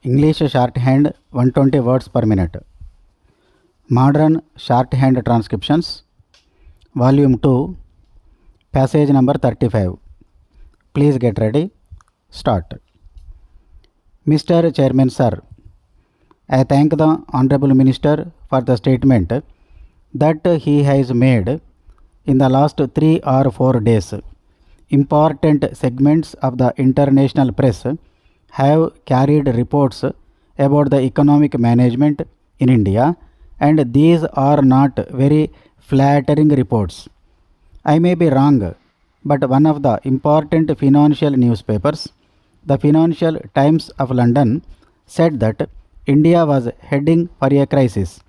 English shorthand 120 words per minute. Modern shorthand transcriptions, volume 2, passage number 35. Please get ready. Start. Mr. Chairman Sir, I thank the Honorable Minister for the statement that he has made in the last 3 or 4 days. Important segments of the international press have carried reports about the economic management in India, and these are not very flattering reports. I may be wrong, but one of the important financial newspapers, the Financial Times of London, said that India was heading for a crisis.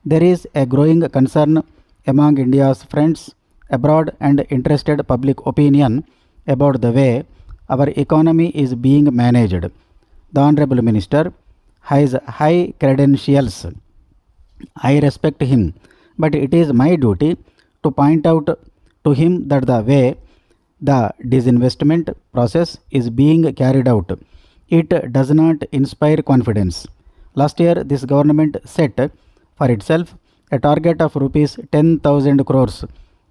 There is a growing concern among India's friends abroad and interested public opinion about the way our economy is being managed. The Honorable Minister has high credentials. I respect him, but it is my duty to point out to him that the way the disinvestment process is being carried out, it does not inspire confidence. Last year, this government set for itself a target of rupees 10,000 crores,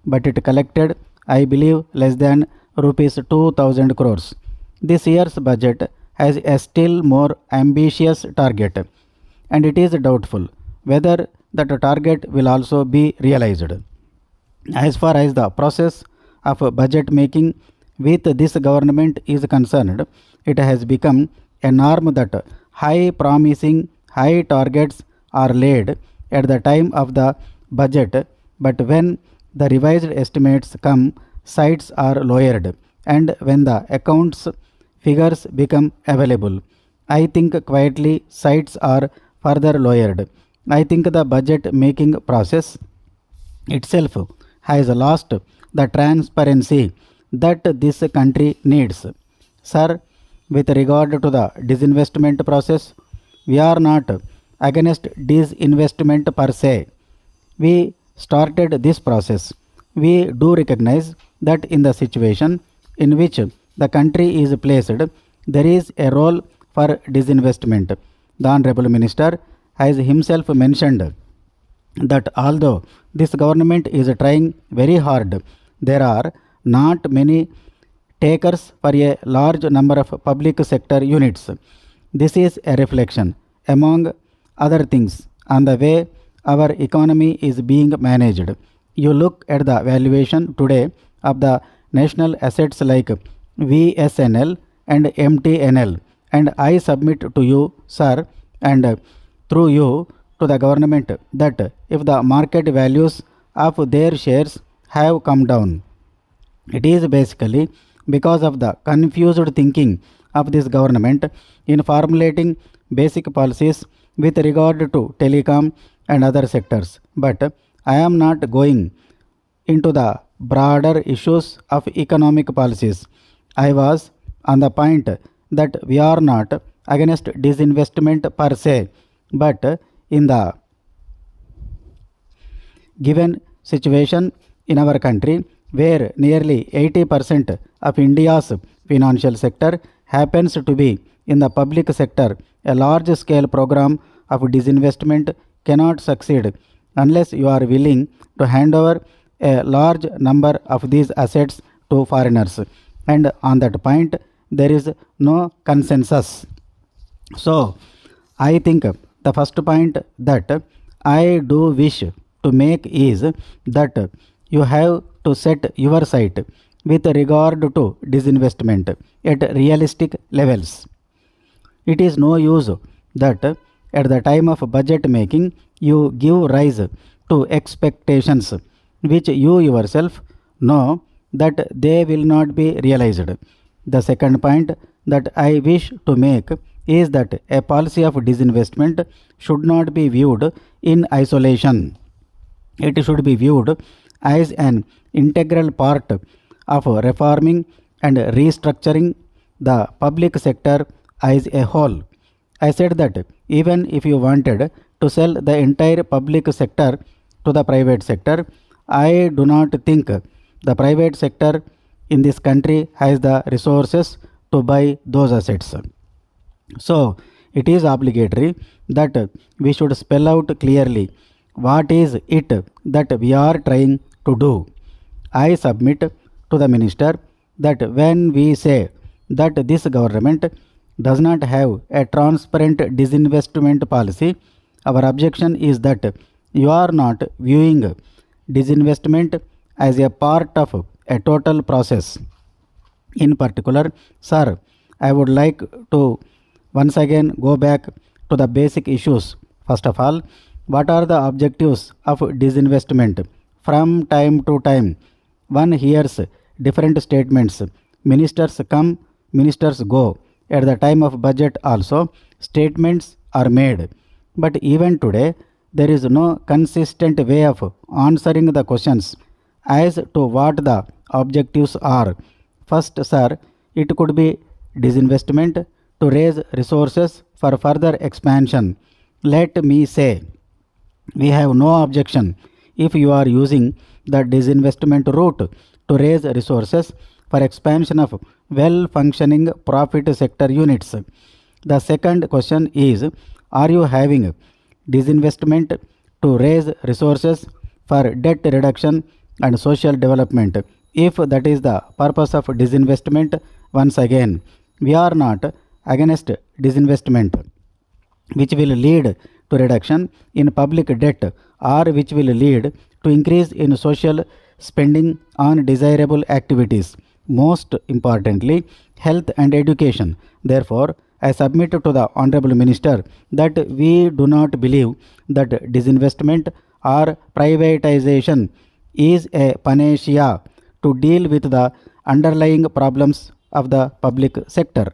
but it collected, I believe, less than rupees 2,000 crores. This year's budget has a still more ambitious target, and it is doubtful whether that target will also be realized. As far as the process of budget making with this government is concerned, it has become a norm that high promising high targets are laid at the time of the budget, but when the revised estimates come, sights are lowered, and when the accounts figures become available, I think quietly sights are further lowered. I think the budget making process itself has lost the transparency that this country needs. Sir, with regard to the disinvestment process, we are not against disinvestment per se. We started this process. We do recognize that in the situation in which the country is placed, there is a role for disinvestment. The Honorable Minister has himself mentioned that although this government is trying very hard, there are not many takers for a large number of public sector units. This is a reflection, among other things, on the way our economy is being managed. You look at the valuation today of the national assets like VSNL and MTNL, and I submit to you, sir, and through you to the government, that if the market values of their shares have come down, it is basically because of the confused thinking of this government in formulating basic policies with regard to telecom and other sectors. But I am not going into the broader issues of economic policies. I was on the point that we are not against disinvestment per se, but in the given situation in our country, where nearly 80% of India's financial sector happens to be in the public sector, a large scale program of disinvestment cannot succeed unless you are willing to hand over a large number of these assets to foreigners, and on that point there is no consensus. So I think the first point that I do wish to make is that you have to set your sight with regard to disinvestment at realistic levels. It is no use that at the time of budget making you give rise to expectations which you yourself know that they will not be realized. The second point that I wish to make is that a policy of disinvestment should not be viewed in isolation. It should be viewed as an integral part of reforming and restructuring the public sector as a whole. I said that even if you wanted to sell the entire public sector to the private sector, I do not think the private sector in this country has the resources to buy those assets. So it is obligatory that we should spell out clearly what is it that we are trying to do. I submit to the minister that when we say that this government does not have a transparent disinvestment policy, our objection is that you are not viewing disinvestment as a part of a total process. In particular, sir, I would like to once again go back to the basic issues. First of all, what are the objectives of disinvestment? From time to time, one hears different statements. Ministers come, ministers go. At the time of budget also, statements are made. But even today, there is no consistent way of answering the questions as to what the objectives are. First, sir, it could be disinvestment to raise resources for further expansion. Let me say, we have no objection if you are using the disinvestment route to raise resources for expansion of well functioning profit sector units. The second question is, are you having disinvestment to raise resources for debt reduction and social development? If that is the purpose of disinvestment, once again, we are not against disinvestment which will lead to reduction in public debt or which will lead to increase in social spending on desirable activities, most importantly health and education. Therefore, I submit to the Honorable Minister that we do not believe that disinvestment or privatization is a panacea to deal with the underlying problems of the public sector.